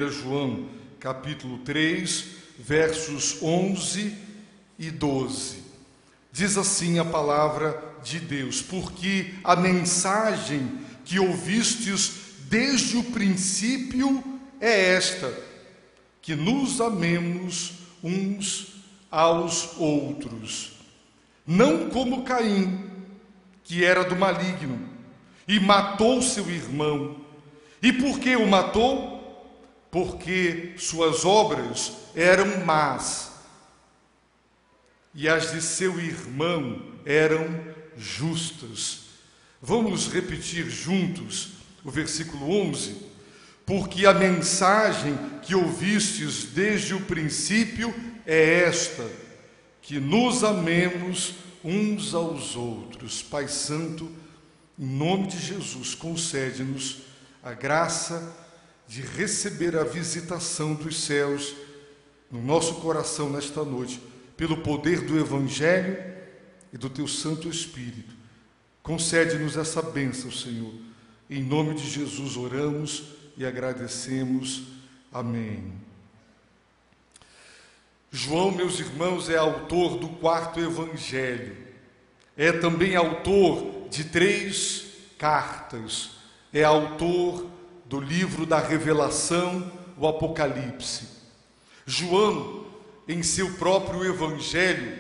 1 João, capítulo 3, versos 11 e 12. Diz assim a palavra de Deus: porque a mensagem que ouvistes desde o princípio é esta, que nos amemos uns aos outros, não como Caim, que era do maligno, e matou seu irmão. E por que o matou? Porque suas obras eram más, e as de seu irmão eram justas. Vamos repetir juntos o versículo 11. Porque a mensagem que ouvistes desde o princípio é esta, que nos amemos uns aos outros. Pai Santo, em nome de Jesus, concede-nos a graça de receber a visitação dos céus no nosso coração nesta noite, pelo poder do Evangelho e do Teu Santo Espírito. Concede-nos essa bênção, Senhor. Em nome de Jesus oramos e agradecemos. Amém. João, meus irmãos, é autor do 4º Evangelho. É também autor de 3 cartas. É autor do livro da Revelação, o Apocalipse. João, em seu próprio Evangelho,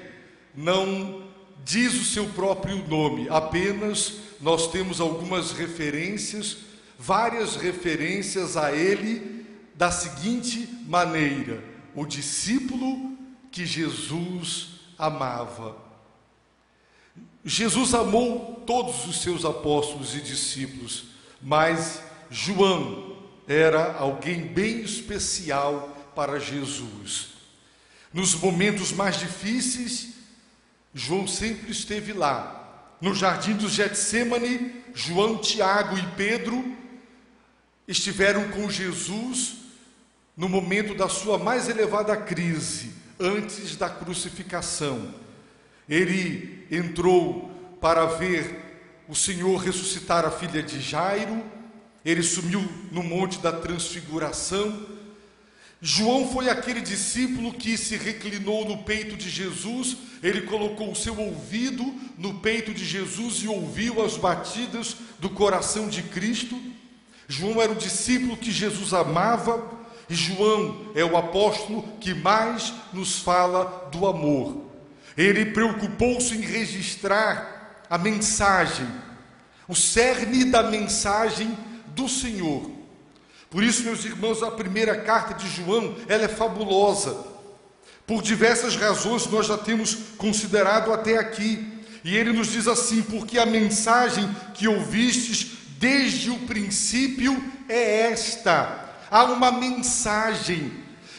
não diz o seu próprio nome, apenas nós temos algumas referências, várias referências a ele, da seguinte maneira: o discípulo que Jesus amava. Jesus amou todos os seus apóstolos e discípulos, mas João era alguém bem especial para Jesus. Nos momentos mais difíceis, João sempre esteve lá. No jardim do Getsêmani, João, Tiago e Pedro estiveram com Jesus no momento da sua mais elevada crise, antes da crucificação. Ele entrou para ver o Senhor ressuscitar a filha de Jairo. Ele sumiu no Monte da Transfiguração. João foi aquele discípulo que se reclinou no peito de Jesus. Ele colocou o seu ouvido no peito de Jesus e ouviu as batidas do coração de Cristo. João era o discípulo que Jesus amava, e João é o apóstolo que mais nos fala do amor. Ele preocupou-se em registrar a mensagem, o cerne da mensagem do Senhor. Por isso, meus irmãos, a primeira carta de João, ela é fabulosa. Por diversas razões nós já temos considerado até aqui. E ele nos diz assim: porque a mensagem que ouvistes desde o princípio é esta. Há uma mensagem.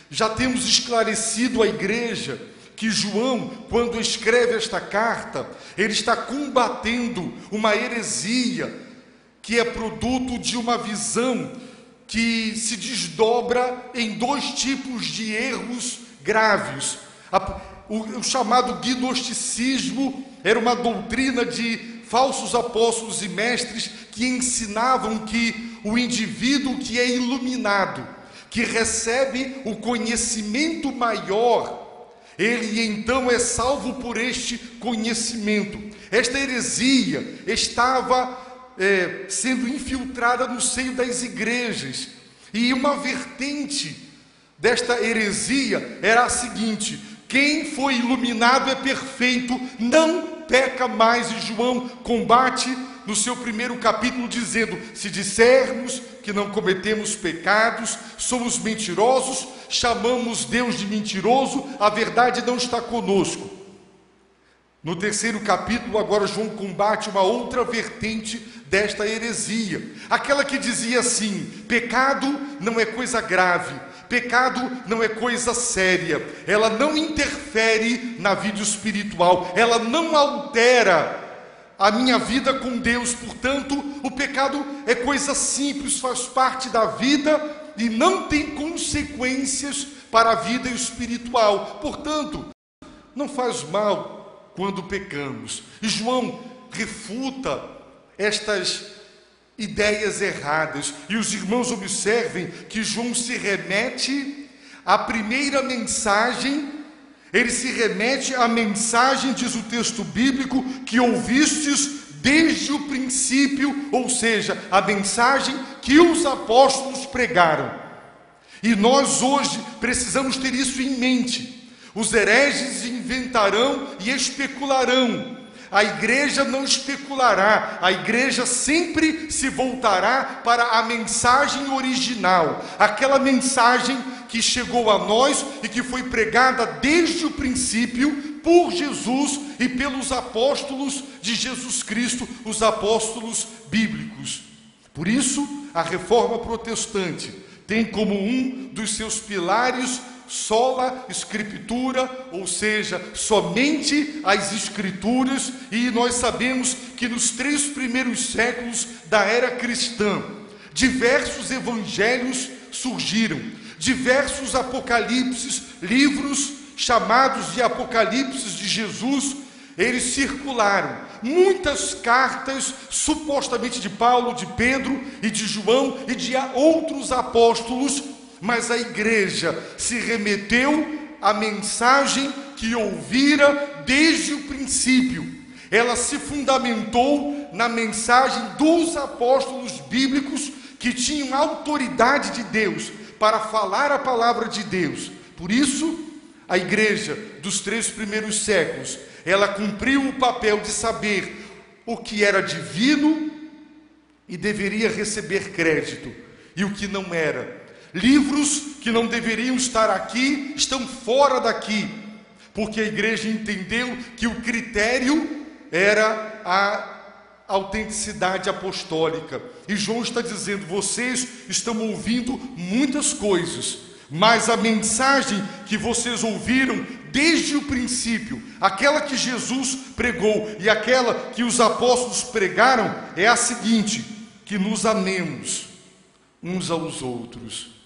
Já temos esclarecido à igreja que João, quando escreve esta carta, ele está combatendo uma heresia que é produto de uma visão que se desdobra em 2 tipos de erros graves. O chamado gnosticismo era uma doutrina de falsos apóstolos e mestres que ensinavam que o indivíduo que é iluminado, que recebe o conhecimento maior, ele então é salvo por este conhecimento. Esta heresia estava sendo infiltrada no seio das igrejas, e uma vertente desta heresia era a seguinte: quem foi iluminado é perfeito, não peca mais. E João combate no seu 1º capítulo dizendo: se dissermos que não cometemos pecados, somos mentirosos, chamamos Deus de mentiroso, a verdade não está conosco. No 3º capítulo, agora João combate uma outra vertente desta heresia, aquela que dizia assim: pecado não é coisa grave, pecado não é coisa séria, ela não interfere na vida espiritual, ela não altera a minha vida com Deus, portanto, o pecado é coisa simples, faz parte da vida e não tem consequências para a vida espiritual. Portanto, não faz mal quando pecamos. E João refuta estas ideias erradas. E os irmãos observem que João se remete à primeira mensagem, ele se remete à mensagem, diz o texto bíblico, que ouvistes desde o princípio, ou seja, a mensagem que os apóstolos pregaram. E nós hoje precisamos ter isso em mente. Os hereges inventarão e especularão. A igreja não especulará, a igreja sempre se voltará para a mensagem original, aquela mensagem que chegou a nós e que foi pregada desde o princípio por Jesus e pelos apóstolos de Jesus Cristo, os apóstolos bíblicos. Por isso, a reforma protestante tem como um dos seus pilares sola escritura, ou seja, somente as escrituras, e nós sabemos que nos 3 primeiros séculos da era cristã, diversos evangelhos surgiram, diversos apocalipses, livros chamados de apocalipses de Jesus, eles circularam, muitas cartas supostamente de Paulo, de Pedro e de João e de outros apóstolos, mas a igreja se remeteu à mensagem que ouvira desde o princípio. Ela se fundamentou na mensagem dos apóstolos bíblicos que tinham autoridade de Deus para falar a palavra de Deus. Por isso, a igreja dos 3 primeiros séculos, ela cumpriu o papel de saber o que era divino e deveria receber crédito, e o que não era. Livros que não deveriam estar aqui, estão fora daqui, porque a igreja entendeu que o critério era a autenticidade apostólica. E João está dizendo: vocês estão ouvindo muitas coisas, mas a mensagem que vocês ouviram desde o princípio, aquela que Jesus pregou e aquela que os apóstolos pregaram, é a seguinte: que nos amemos uns aos outros.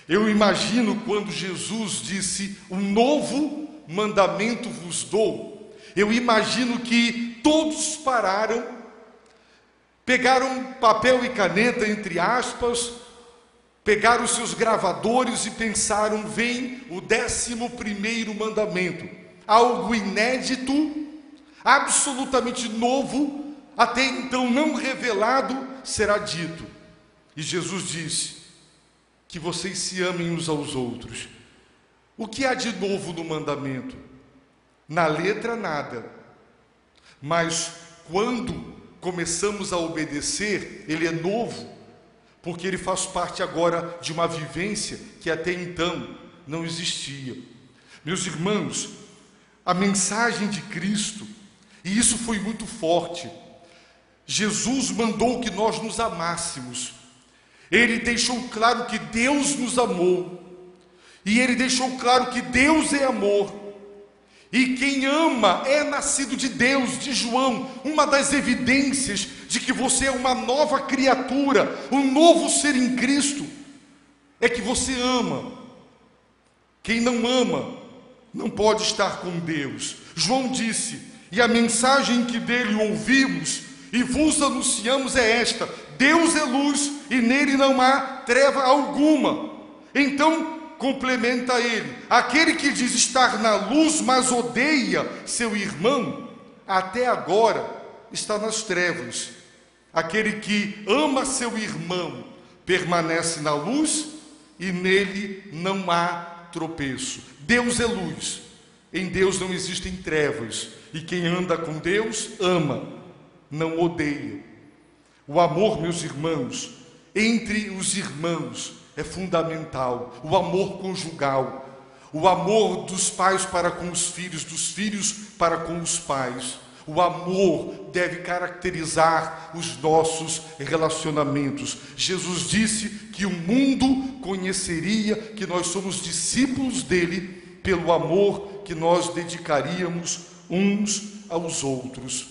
Eu imagino quando Jesus disse: um novo mandamento vos dou. Eu imagino que todos pararam, pegaram papel e caneta, entre aspas, pegaram os seus gravadores e pensaram: vem o 11º mandamento, algo inédito, absolutamente novo, até então não revelado, será dito. E Jesus disse: que vocês se amem uns aos outros. O que há de novo no mandamento? Na letra, nada. Mas quando começamos a obedecer, ele é novo, porque ele faz parte agora de uma vivência que até então não existia. Meus irmãos, a mensagem de Cristo, e isso foi muito forte, Jesus mandou que nós nos amássemos. Ele deixou claro que Deus nos amou, e ele deixou claro que Deus é amor, e quem ama é nascido de Deus. De João, uma das evidências de que você é uma nova criatura, um novo ser em Cristo, é que você ama. Quem não ama não pode estar com Deus. João disse: e a mensagem que dele ouvimos e vos anunciamos é esta: Deus é luz e nele não há treva alguma. Então complementa ele: aquele que diz estar na luz, mas odeia seu irmão, até agora está nas trevas. Aquele que ama seu irmão permanece na luz e nele não há tropeço. Deus é luz, em Deus não existem trevas, e quem anda com Deus ama, não odeia. O amor, meus irmãos, entre os irmãos é fundamental. O amor conjugal, o amor dos pais para com os filhos, dos filhos para com os pais. O amor deve caracterizar os nossos relacionamentos. Jesus disse que o mundo conheceria que nós somos discípulos dele pelo amor que nós dedicaríamos uns aos outros.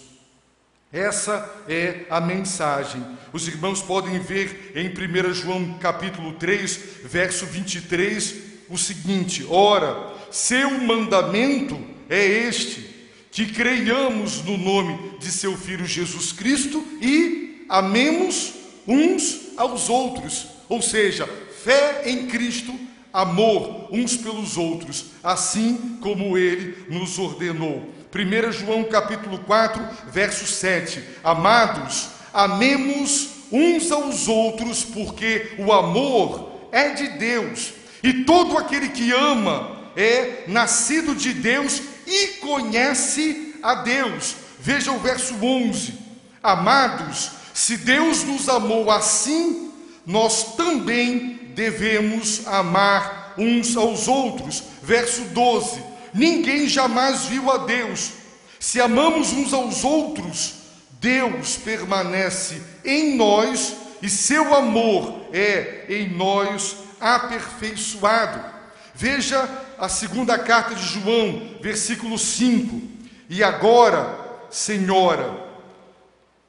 Essa é a mensagem. Os irmãos podem ver em 1 João capítulo 3, verso 23, o seguinte: ora, seu mandamento é este, que creiamos no nome de seu Filho Jesus Cristo e amemos uns aos outros, ou seja, fé em Cristo, amor uns pelos outros, assim como Ele nos ordenou. 1 João capítulo 4, verso 7. Amados, amemos uns aos outros, porque o amor é de Deus, e todo aquele que ama é nascido de Deus e conhece a Deus. Veja o verso 11. Amados, se Deus nos amou assim, nós também devemos amar uns aos outros. Verso 12. Ninguém jamais viu a Deus. Se amamos uns aos outros, Deus permanece em nós e seu amor é em nós aperfeiçoado. Veja a segunda carta de João, versículo 5. E agora, Senhora,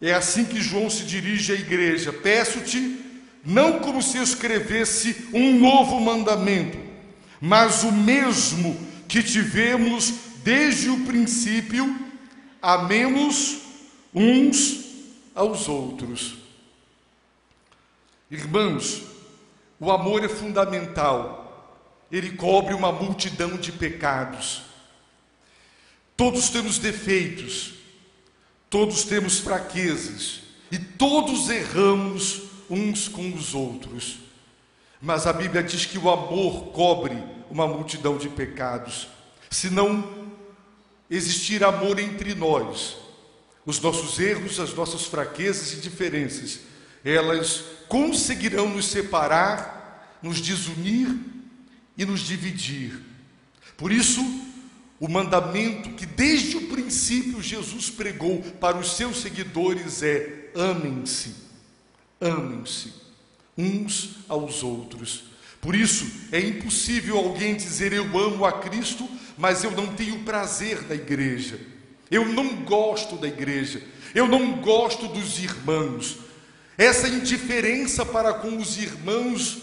é assim que João se dirige à igreja: peço-te, não como se eu escrevesse um novo mandamento, mas o mesmo que tivemos desde o princípio, amemos uns aos outros. Irmãos, o amor é fundamental. Ele cobre uma multidão de pecados. Todos temos defeitos, todos temos fraquezas, e todos erramos uns com os outros. Mas a Bíblia diz que o amor cobre uma multidão de pecados. Se não existir amor entre nós, os nossos erros, as nossas fraquezas e diferenças, elas conseguirão nos separar, nos desunir e nos dividir. Por isso, o mandamento que desde o princípio Jesus pregou para os seus seguidores é: amem-se, amem-se uns aos outros. Por isso, é impossível alguém dizer: eu amo a Cristo, mas eu não tenho prazer da igreja, eu não gosto da igreja, eu não gosto dos irmãos. Essa indiferença para com os irmãos,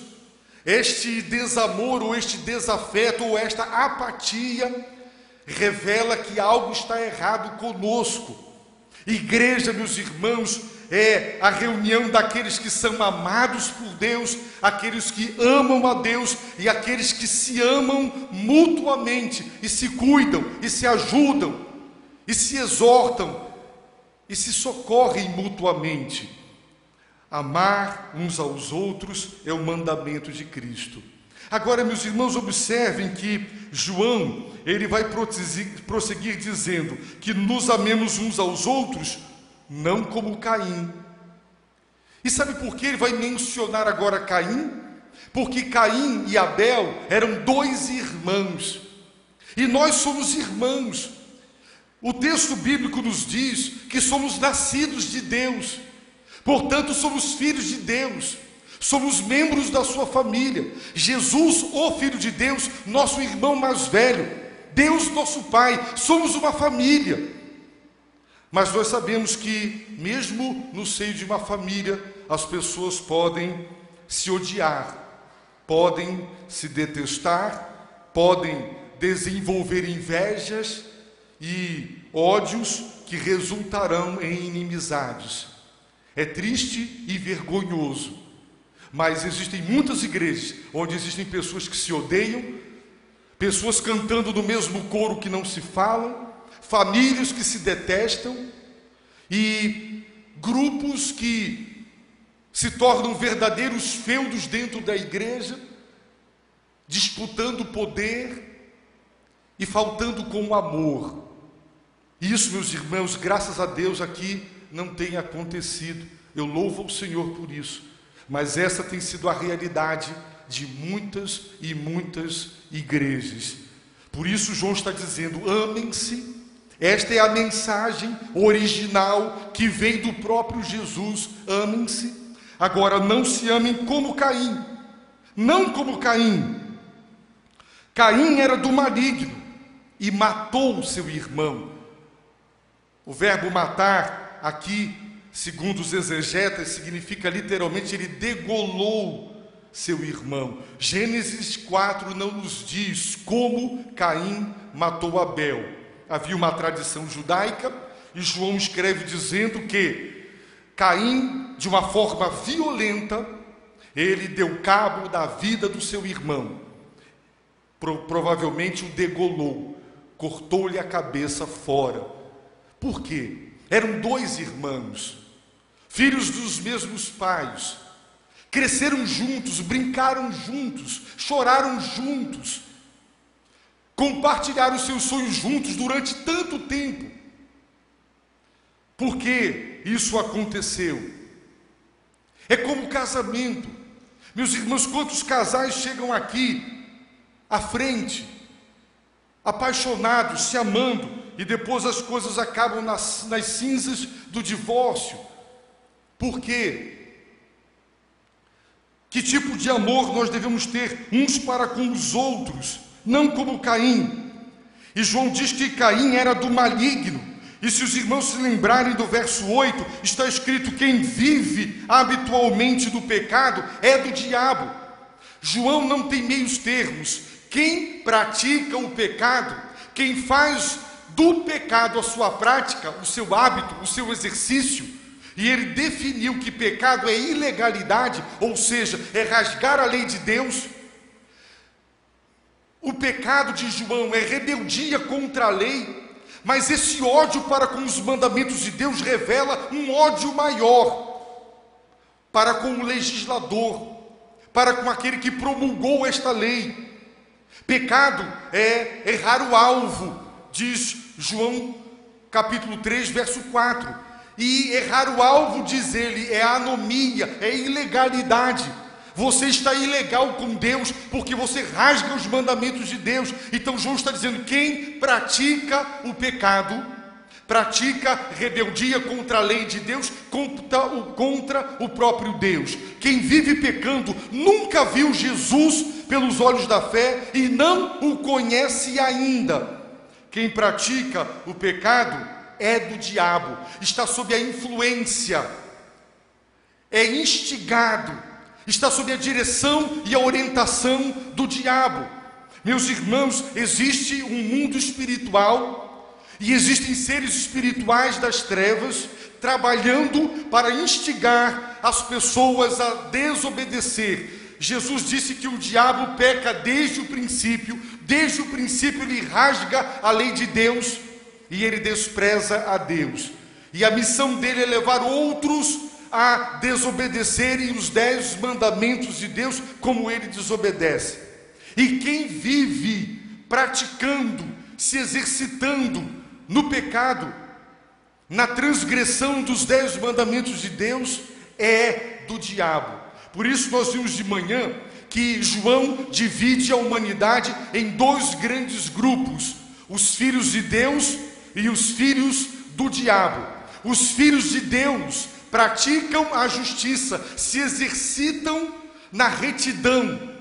este desamor ou este desafeto ou esta apatia revela que algo está errado conosco. Igreja, meus irmãos, é a reunião daqueles que são amados por Deus, aqueles que amam a Deus e aqueles que se amam mutuamente e se cuidam e se ajudam e se exortam e se socorrem mutuamente. Amar uns aos outros é o mandamento de Cristo. Agora, meus irmãos, observem que João, ele vai prosseguir dizendo que nos amemos uns aos outros, não como Caim. E sabe por que ele vai mencionar agora Caim? Porque Caim e Abel eram dois irmãos, e nós somos irmãos. O texto bíblico nos diz que somos nascidos de Deus, portanto somos filhos de Deus, somos membros da sua família. Jesus, o Filho de Deus, nosso irmão mais velho, Deus nosso Pai, somos uma família. Mas nós sabemos que mesmo no seio de uma família, as pessoas podem se odiar, podem se detestar, podem desenvolver invejas e ódios que resultarão em inimizades. É triste e vergonhoso, mas existem muitas igrejas onde existem pessoas que se odeiam, pessoas cantando no mesmo coro que não se falam, famílias que se detestam e grupos que se tornam verdadeiros feudos dentro da igreja, disputando poder e faltando com o amor. Isso, meus irmãos, graças a Deus aqui não tem acontecido. Eu louvo ao Senhor por isso. Mas essa tem sido a realidade de muitas e muitas igrejas. Por isso João está dizendo: amem-se. Esta é a mensagem original que vem do próprio Jesus: amem-se. Agora, não se amem como Caim. Não como Caim. Caim era do maligno e matou o seu irmão. O verbo matar aqui, segundo os exegetas, significa literalmente ele degolou seu irmão. Gênesis 4 não nos diz como Caim matou Abel. Havia uma tradição judaica e João escreve dizendo que Caim, de uma forma violenta, ele deu cabo da vida do seu irmão. Provavelmente o degolou, cortou-lhe a cabeça fora. Por quê? Eram dois irmãos, filhos dos mesmos pais, cresceram juntos, brincaram juntos, choraram juntos, compartilharam seus sonhos juntos durante tanto tempo. Por que isso aconteceu? É como casamento. Meus irmãos, quantos casais chegam aqui à frente, apaixonados, se amando, e depois as coisas acabam nas cinzas do divórcio. Por quê? Que tipo de amor nós devemos ter uns para com os outros, não como Caim? E João diz que Caim era do maligno. E se os irmãos se lembrarem do verso 8, está escrito: quem vive habitualmente do pecado é do diabo. João não tem meios termos. Quem pratica o pecado, quem faz do pecado a sua prática, o seu hábito, o seu exercício, e ele definiu que pecado é ilegalidade, ou seja, é rasgar a lei de Deus. O pecado de João é rebeldia contra a lei, mas esse ódio para com os mandamentos de Deus revela um ódio maior para com o legislador, para com aquele que promulgou esta lei. Pecado é errar o alvo, diz João capítulo 3, verso 4. E errar o alvo, diz ele, é anomia, é ilegalidade. Você está ilegal com Deus porque você rasga os mandamentos de Deus. Então João está dizendo: quem pratica o pecado, pratica rebeldia contra a lei de Deus, contra o próprio Deus. Quem vive pecando nunca viu Jesus pelos olhos da fé e não o conhece ainda. Quem pratica o pecado é do diabo, está sob a influência, é instigado, está sob a direção e a orientação do diabo. Meus irmãos, existe um mundo espiritual e existem seres espirituais das trevas trabalhando para instigar as pessoas a desobedecer. Jesus disse que o diabo peca desde o princípio ele rasga a lei de Deus e ele despreza a Deus. E a missão dele é levar outros a desobedecerem os 10 mandamentos de Deus como ele desobedece. E quem vive praticando, se exercitando no pecado, na transgressão dos 10 mandamentos de Deus, é do diabo. Por isso nós vimos de manhã que João divide a humanidade em 2 grandes grupos: os filhos de Deus e os filhos do diabo. Os filhos de Deus praticam a justiça, se exercitam na retidão,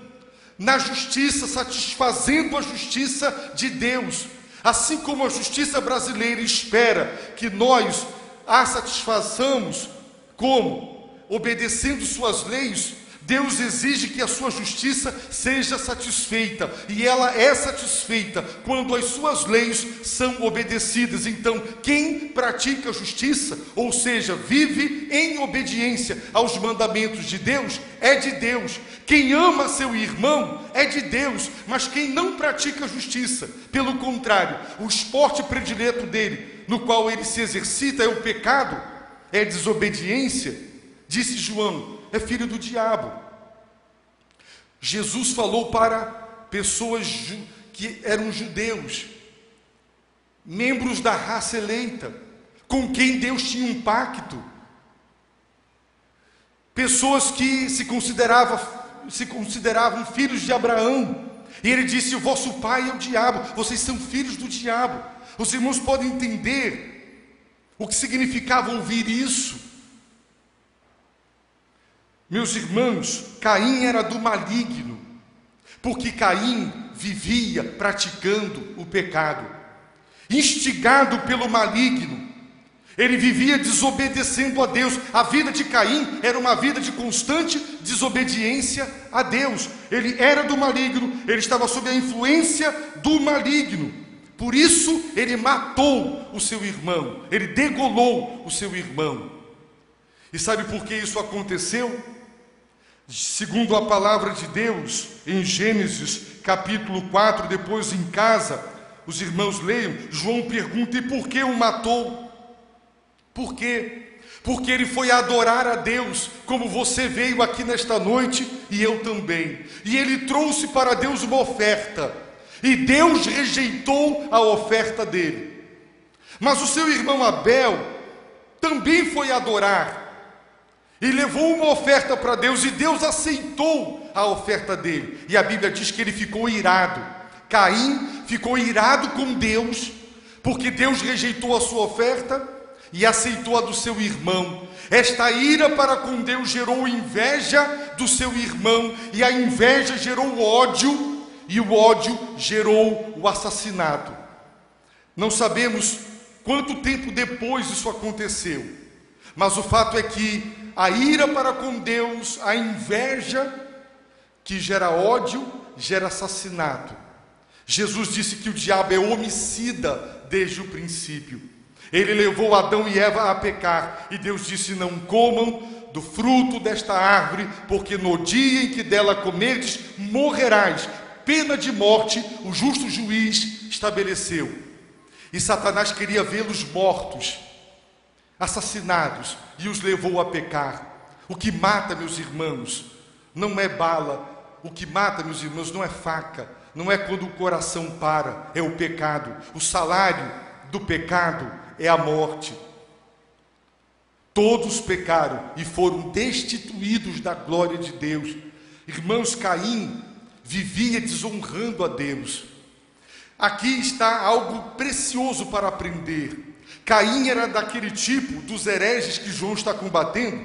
na justiça, satisfazendo a justiça de Deus. Assim como a justiça brasileira espera que nós a satisfaçamos, como? Obedecendo suas leis. Deus exige que a sua justiça seja satisfeita, e ela é satisfeita quando as suas leis são obedecidas. Então, quem pratica a justiça, ou seja, vive em obediência aos mandamentos de Deus, é de Deus. Quem ama seu irmão é de Deus, mas quem não pratica a justiça, pelo contrário, o esporte predileto dele, no qual ele se exercita, é o pecado, é a desobediência, disse João, é filho do diabo. Jesus falou para pessoas que eram judeus, membros da raça eleita, com quem Deus tinha um pacto, pessoas que se consideravam filhos de Abraão, e ele disse: o vosso pai é o diabo, vocês são filhos do diabo. Os irmãos podem entender o que significava ouvir isso. Meus irmãos, Caim era do maligno, porque Caim vivia praticando o pecado, instigado pelo maligno. Ele vivia desobedecendo a Deus. A vida de Caim era uma vida de constante desobediência a Deus. Ele era do maligno, ele estava sob a influência do maligno. Por isso ele matou o seu irmão, ele degolou o seu irmão. E sabe por que isso aconteceu? Segundo a palavra de Deus, em Gênesis capítulo 4, depois em casa, os irmãos leiam, João pergunta: e por que o matou? Por quê? Porque ele foi adorar a Deus, como você veio aqui nesta noite e eu também. E ele trouxe para Deus uma oferta, e Deus rejeitou a oferta dele. Mas o seu irmão Abel também foi adorar, e levou uma oferta para Deus, e Deus aceitou a oferta dele. E a Bíblia diz que ele ficou irado. Caim ficou irado com Deus, porque Deus rejeitou a sua oferta e aceitou a do seu irmão. Esta ira para com Deus gerou inveja do seu irmão, e a inveja gerou ódio, e o ódio gerou o assassinato. Não sabemos quanto tempo depois isso aconteceu, mas o fato é que a ira para com Deus, a inveja que gera ódio, gera assassinato. Jesus disse que o diabo é homicida desde o princípio. Ele levou Adão e Eva a pecar, e Deus disse: não comam do fruto desta árvore, porque no dia em que dela comerdes, morrerás. Pena de morte o justo juiz estabeleceu. E Satanás queria vê-los mortos, assassinados, e os levou a pecar. O que mata, meus irmãos, não é bala. O que mata, meus irmãos, não é faca, não é quando o coração para, é o pecado. O salário do pecado é a morte. Todos pecaram e foram destituídos da glória de Deus. Irmãos, Caim vivia desonrando a Deus. Aqui está algo precioso para aprender. Caim era daquele tipo dos hereges que João está combatendo,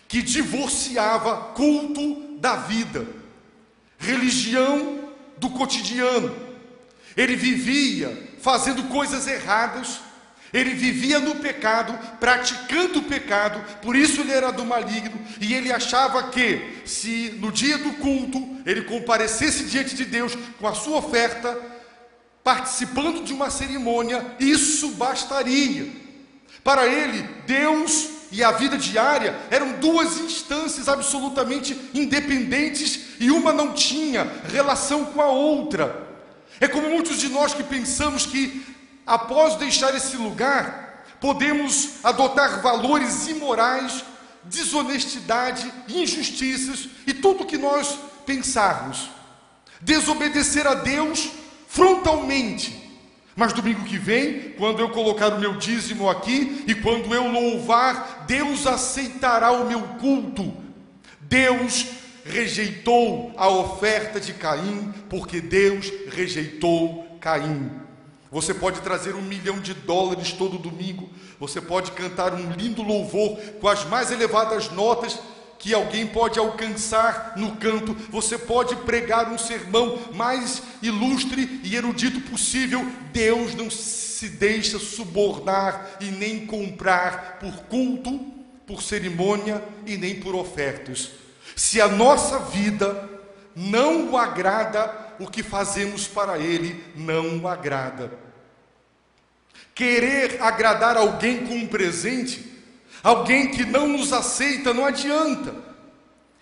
que divorciava culto da vida, religião do cotidiano. Ele vivia fazendo coisas erradas, ele vivia no pecado, praticando o pecado, por isso ele era do maligno, e ele achava que, se no dia do culto ele comparecesse diante de Deus com a sua oferta, participando de uma cerimônia, isso bastaria. Para ele, Deus e a vida diária eram duas instâncias absolutamente independentes, e uma não tinha relação com a outra. É como muitos de nós que pensamos que, após deixar esse lugar, podemos adotar valores imorais, desonestidade, injustiças e tudo o que nós pensarmos, desobedecer a Deus frontalmente. Mas domingo que vem, quando eu colocar o meu dízimo aqui e quando eu louvar, Deus aceitará o meu culto. Deus rejeitou a oferta de Caim, porque Deus rejeitou Caim. Você pode trazer $1 milhão todo domingo, você pode cantar um lindo louvor com as mais elevadas notas que alguém pode alcançar no canto, você pode pregar um sermão mais ilustre e erudito possível. Deus não se deixa subornar e nem comprar por culto, por cerimônia e nem por ofertas. Se a nossa vida não o agrada, o que fazemos para Ele não o agrada. Querer agradar alguém com um presente, alguém que não nos aceita, não adianta.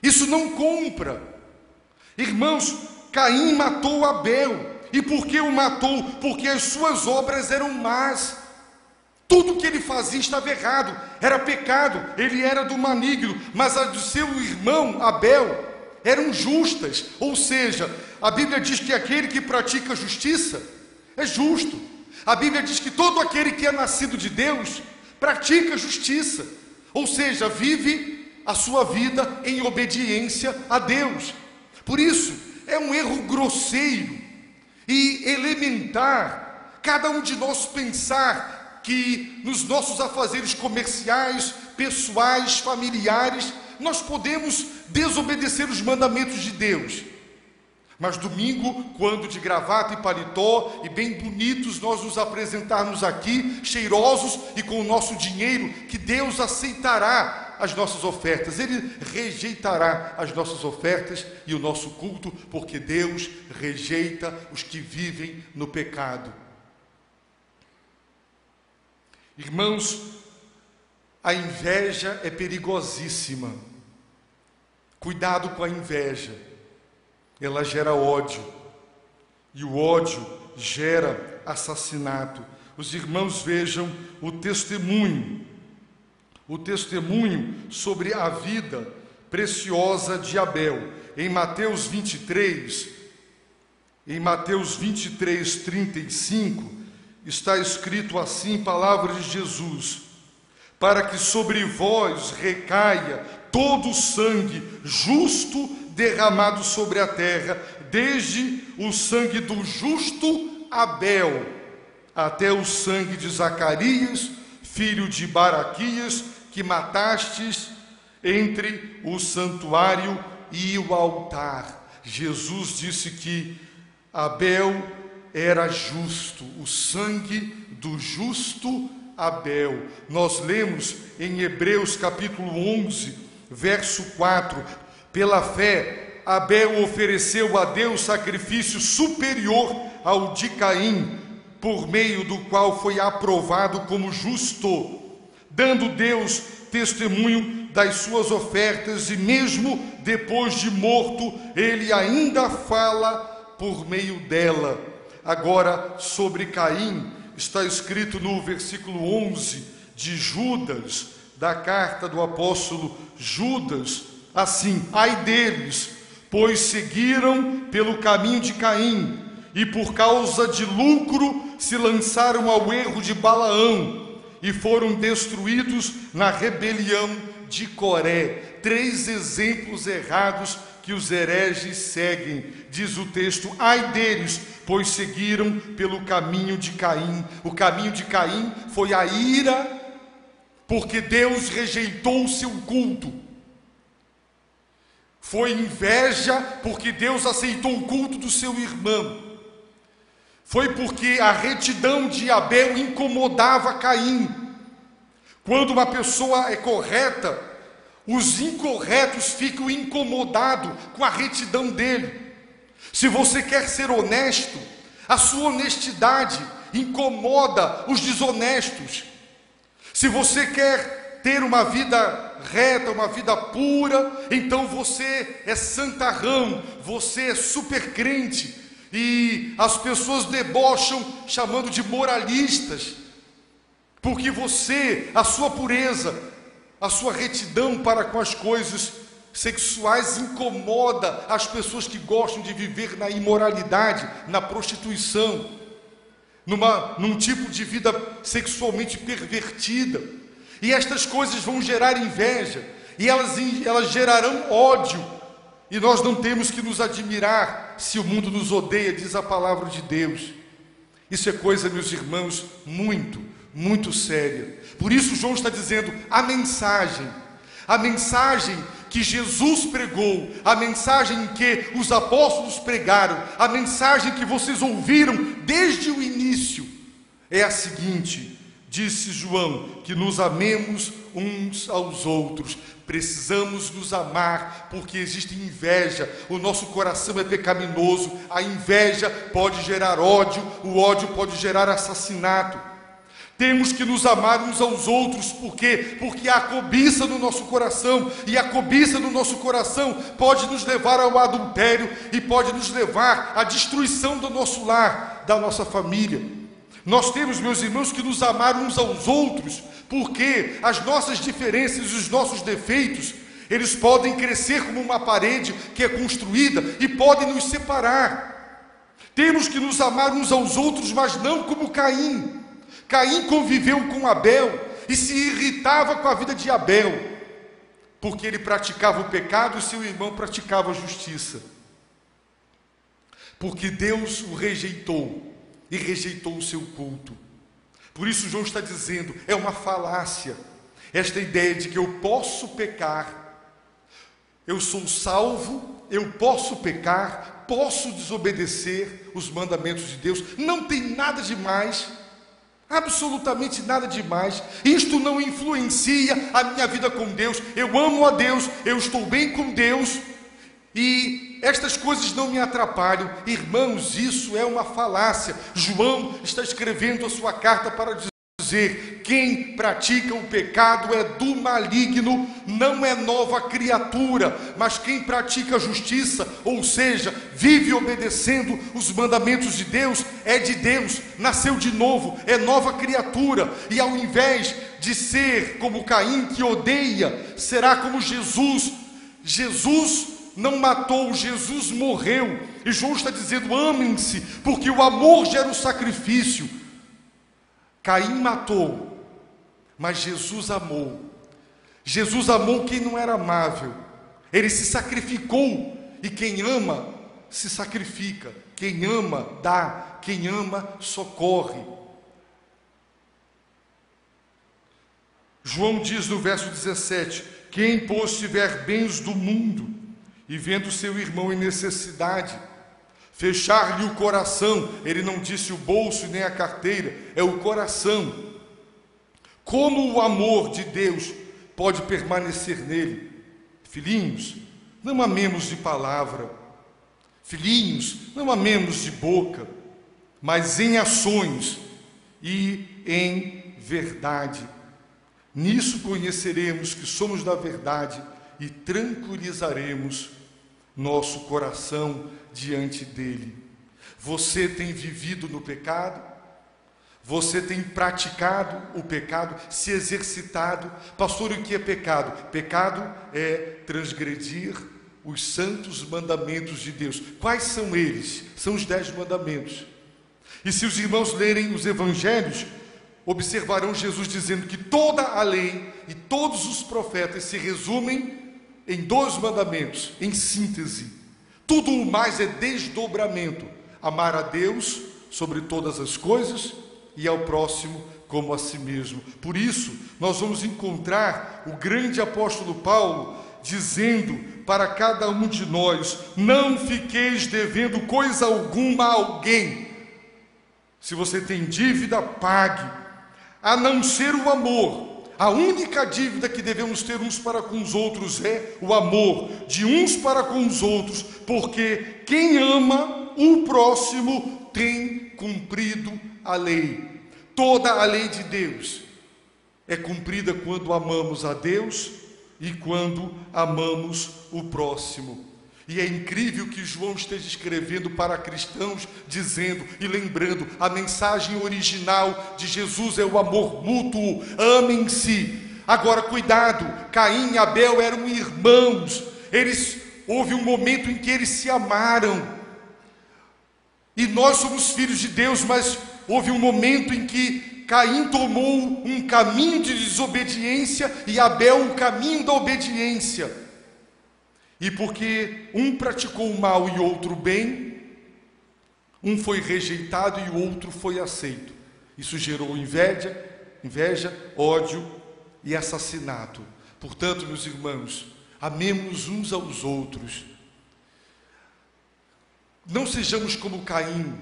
Isso não compra. Irmãos, Caim matou Abel. E por que o matou? Porque as suas obras eram más. Tudo que ele fazia estava errado, era pecado, ele era do maligno. Mas a do seu irmão Abel eram justas. Ou seja, a Bíblia diz que aquele que pratica justiça é justo. A Bíblia diz que todo aquele que é nascido de Deus pratica justiça, ou seja, vive a sua vida em obediência a Deus. Por isso, é um erro grosseiro e elementar cada um de nós pensar que nos nossos afazeres comerciais, pessoais, familiares, nós podemos desobedecer os mandamentos de Deus. Mas domingo, quando de gravata e paletó e bem bonitos nós nos apresentarmos aqui, cheirosos e com o nosso dinheiro, que Deus aceitará as nossas ofertas. Ele rejeitará as nossas ofertas e o nosso culto, porque Deus rejeita os que vivem no pecado. Irmãos, A inveja é perigosíssima. Cuidado com a inveja. Ela gera ódio. E o ódio gera assassinato. Os irmãos vejam o testemunho sobre a vida preciosa de Abel. Em Mateus 23, 35, está escrito assim, palavras de Jesus: para que sobre vós recaia todo o sangue justo derramado sobre a terra, desde o sangue do justo Abel, até o sangue de Zacarias, filho de Baraquias, que matastes entre o santuário e o altar. Jesus disse que Abel era justo, o sangue do justo Abel. Nós lemos em Hebreus capítulo 11, verso 4, pela fé, Abel ofereceu a Deus sacrifício superior ao de Caim, por meio do qual foi aprovado como justo, dando Deus testemunho das suas ofertas, e mesmo depois de morto, ele ainda fala por meio dela. Agora, sobre Caim, está escrito no versículo 11 de Judas, da carta do apóstolo Judas, assim: ai deles, pois seguiram pelo caminho de Caim, e por causa de lucro se lançaram ao erro de Balaão, e foram destruídos na rebelião de Coré. 3 exemplos errados que os hereges seguem. Diz o texto: ai deles, pois seguiram pelo caminho de Caim. O caminho de Caim foi a ira, porque Deus rejeitou o seu culto. Foi inveja, porque Deus aceitou o culto do seu irmão. Foi porque a retidão de Abel incomodava Caim. Quando uma pessoa é correta, os incorretos ficam incomodados com a retidão dele. Se você quer ser honesto, a sua honestidade incomoda os desonestos. Se você quer ter uma vida reta, uma vida pura, então você é santarrão, você é super crente, e as pessoas debocham chamando de moralistas, porque você, a sua pureza, a sua retidão para com as coisas sexuais incomoda as pessoas que gostam de viver na imoralidade, na prostituição, num tipo de vida sexualmente pervertida. E estas coisas vão gerar inveja, e elas gerarão ódio. E nós não temos que nos admirar se o mundo nos odeia, diz a palavra de Deus. Isso é coisa, meus irmãos, muito, muito séria. Por isso João está dizendo: a mensagem que Jesus pregou, a mensagem que os apóstolos pregaram, a mensagem que vocês ouviram desde o início, é a seguinte: disse João, que nos amemos uns aos outros. Precisamos nos amar, porque existe inveja. O nosso coração é pecaminoso. A inveja pode gerar ódio, o ódio pode gerar assassinato. Temos que nos amar uns aos outros, porque há cobiça no nosso coração, e a cobiça no nosso coração pode nos levar ao adultério e pode nos levar à destruição do nosso lar, da nossa família. Nós temos, meus irmãos, que nos amar uns aos outros, porque as nossas diferenças e os nossos defeitos, eles podem crescer como uma parede que é construída e podem nos separar. Temos que nos amar uns aos outros, mas não como Caim. Caim conviveu com Abel e se irritava com a vida de Abel, porque ele praticava o pecado e seu irmão praticava a justiça. Porque Deus o rejeitou e rejeitou o seu culto. Por isso João está dizendo, é uma falácia esta ideia de que eu posso pecar, eu sou salvo, eu posso pecar, posso desobedecer os mandamentos de Deus. Não tem nada demais, absolutamente nada demais. Isto não influencia a minha vida com Deus. Eu amo a Deus, eu estou bem com Deus, e estas coisas não me atrapalham. Irmãos, isso é uma falácia. João está escrevendo a sua carta para dizer: quem pratica o pecado é do maligno, não é nova criatura, mas quem pratica a justiça, ou seja, vive obedecendo os mandamentos de Deus, é de Deus, nasceu de novo, é nova criatura. E ao invés de ser como Caim, que odeia, será como Jesus. Jesus não matou, Jesus morreu. E João está dizendo: amem-se, porque o amor gera o sacrifício. Caim matou, mas Jesus amou. Jesus amou quem não era amável. Ele se sacrificou, e quem ama se sacrifica. Quem ama dá, quem ama socorre. João diz no verso 17: quem, pois, tiver bens do mundo e vendo seu irmão em necessidade, fechar-lhe o coração, ele não disse o bolso nem a carteira, é o coração, como o amor de Deus pode permanecer nele? Filhinhos, não amemos de palavra, filhinhos, não amemos de boca, mas em ações e em verdade. Nisso conheceremos que somos da verdade e tranquilizaremos nosso coração diante dele. Você tem vivido no pecado? Você tem praticado o pecado, se exercitado? Pastor, o que é pecado? Pecado é transgredir os santos mandamentos de Deus. Quais são eles? São os 10 mandamentos. E se os irmãos lerem os evangelhos, observarão Jesus dizendo que toda a lei e todos os profetas se resumem em 2 mandamentos, em síntese. Tudo o mais é desdobramento: amar a Deus sobre todas as coisas e ao próximo como a si mesmo. Por isso, nós vamos encontrar o grande apóstolo Paulo dizendo para cada um de nós: não fiqueis devendo coisa alguma a alguém. Se você tem dívida, pague, a não ser o amor. A única dívida que devemos ter uns para com os outros é o amor, de uns para com os outros, porque quem ama o próximo tem cumprido a lei. Toda a lei de Deus é cumprida quando amamos a Deus e quando amamos o próximo. E é incrível que João esteja escrevendo para cristãos, dizendo e lembrando: a mensagem original de Jesus é o amor mútuo, amem-se. Agora, cuidado, Caim e Abel eram irmãos, houve um momento em que eles se amaram, e nós somos filhos de Deus, mas houve um momento em que Caim tomou um caminho de desobediência e Abel um caminho da obediência. E porque um praticou o mal e outro o bem, um foi rejeitado e o outro foi aceito. Isso gerou inveja, ódio e assassinato. Portanto, meus irmãos, amemos uns aos outros. Não sejamos como Caim.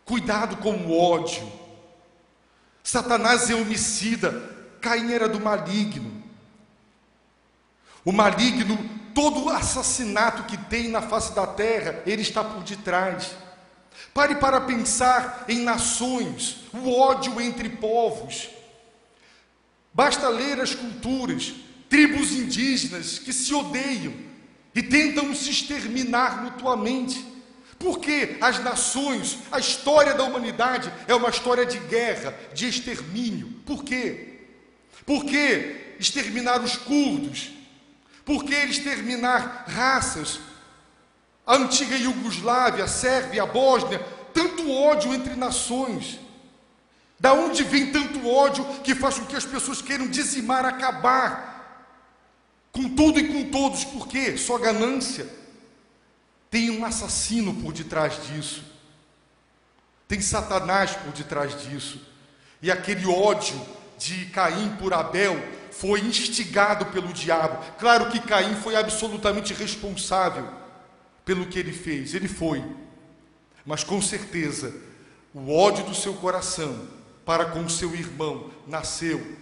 Cuidado com o ódio. Satanás é homicida, Caim era do maligno. O maligno, todo assassinato que tem na face da terra, ele está por detrás. Pare para pensar em nações, o ódio entre povos. Basta ler as culturas, tribos indígenas que se odeiam e tentam se exterminar mutuamente. Porque as nações, a história da humanidade é uma história de guerra, de extermínio. Por quê? Por que exterminar os curdos? Por que exterminar raças? A antiga Iugoslávia, a Sérvia, a Bósnia, tanto ódio entre nações. Da onde vem tanto ódio que faz com que as pessoas queiram dizimar, acabar com tudo e com todos? Por quê? Só ganância. Tem um assassino por detrás disso. Tem Satanás por detrás disso. E aquele ódio de Caim por Abel foi instigado pelo diabo. Claro que Caim foi absolutamente responsável pelo que ele fez. Ele foi. Mas com certeza, o ódio do seu coração para com o seu irmão nasceu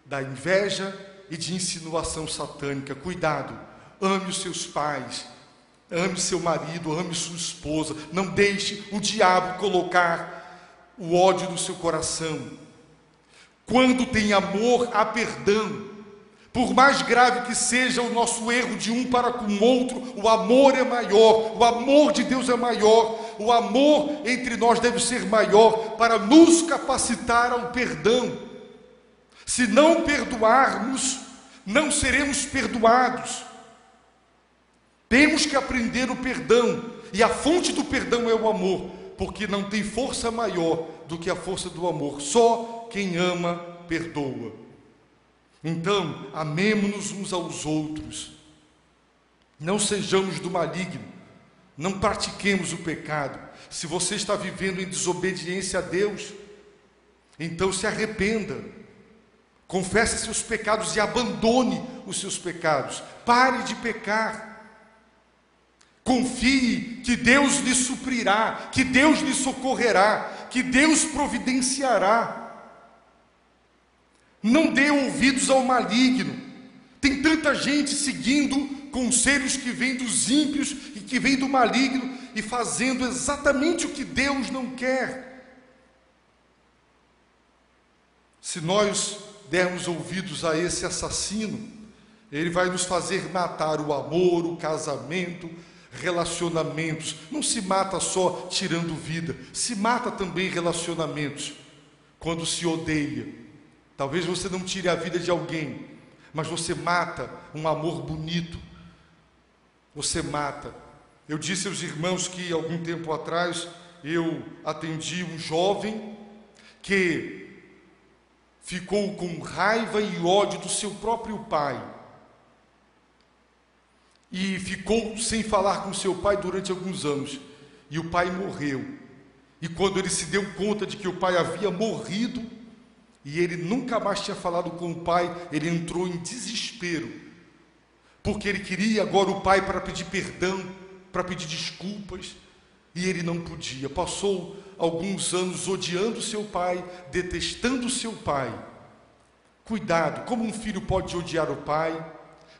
da inveja e de insinuação satânica. Cuidado, ame os seus pais, ame seu marido, ame sua esposa. Não deixe o diabo colocar o ódio no seu coração. Quando tem amor, há perdão. Por mais grave que seja o nosso erro de um para com o outro, o amor é maior, o amor de Deus é maior, o amor entre nós deve ser maior para nos capacitar ao perdão. Se não perdoarmos, não seremos perdoados. Temos que aprender o perdão, e a fonte do perdão é o amor, porque não tem força maior do que a força do amor. Só quem ama perdoa. Então, amemo-nos uns aos outros, não sejamos do maligno, não pratiquemos o pecado. Se você está vivendo em desobediência a Deus, então se arrependa, confesse seus pecados e abandone os seus pecados. Pare de pecar, confie que Deus lhe suprirá, que Deus lhe socorrerá, que Deus providenciará. Não dê ouvidos ao maligno. Tem tanta gente seguindo conselhos que vêm dos ímpios e que vêm do maligno e fazendo exatamente o que Deus não quer. Se nós dermos ouvidos a esse assassino, ele vai nos fazer matar o amor, o casamento, relacionamentos. Não se mata só tirando vida, se mata também relacionamentos. Quando se odeia, talvez você não tire a vida de alguém, mas você mata um amor bonito. Você mata. Eu disse aos irmãos que algum tempo atrás eu atendi um jovem que ficou com raiva e ódio do seu próprio pai. E ficou sem falar com seu pai durante alguns anos. E o pai morreu. E quando ele se deu conta de que o pai havia morrido, e ele nunca mais tinha falado com o pai, ele entrou em desespero, porque ele queria agora o pai para pedir perdão, para pedir desculpas, e ele não podia. Passou alguns anos odiando seu pai, detestando seu pai. Cuidado, como um filho pode odiar o pai,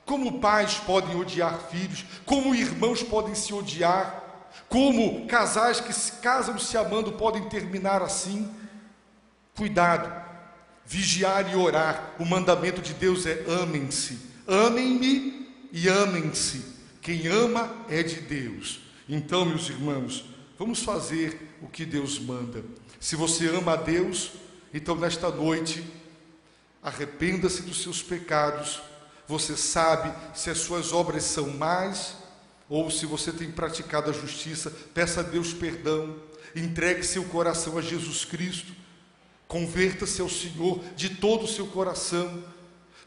como pais podem odiar filhos, como irmãos podem se odiar, como casais que se casam se amando podem terminar assim. Cuidado. Vigiar e orar. O mandamento de Deus é: amem-se, amem-me e amem-se. Quem ama é de Deus. Então, meus irmãos, vamos fazer o que Deus manda. Se você ama a Deus, então nesta noite, arrependa-se dos seus pecados. Você sabe se as suas obras são más ou se você tem praticado a justiça. Peça a Deus perdão, entregue seu coração a Jesus Cristo. Converta-se ao Senhor de todo o seu coração,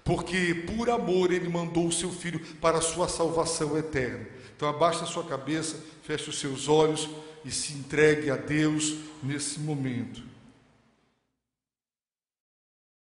porque por amor Ele mandou o seu Filho para a sua salvação eterna. Então abaixe a sua cabeça, feche os seus olhos e se entregue a Deus nesse momento.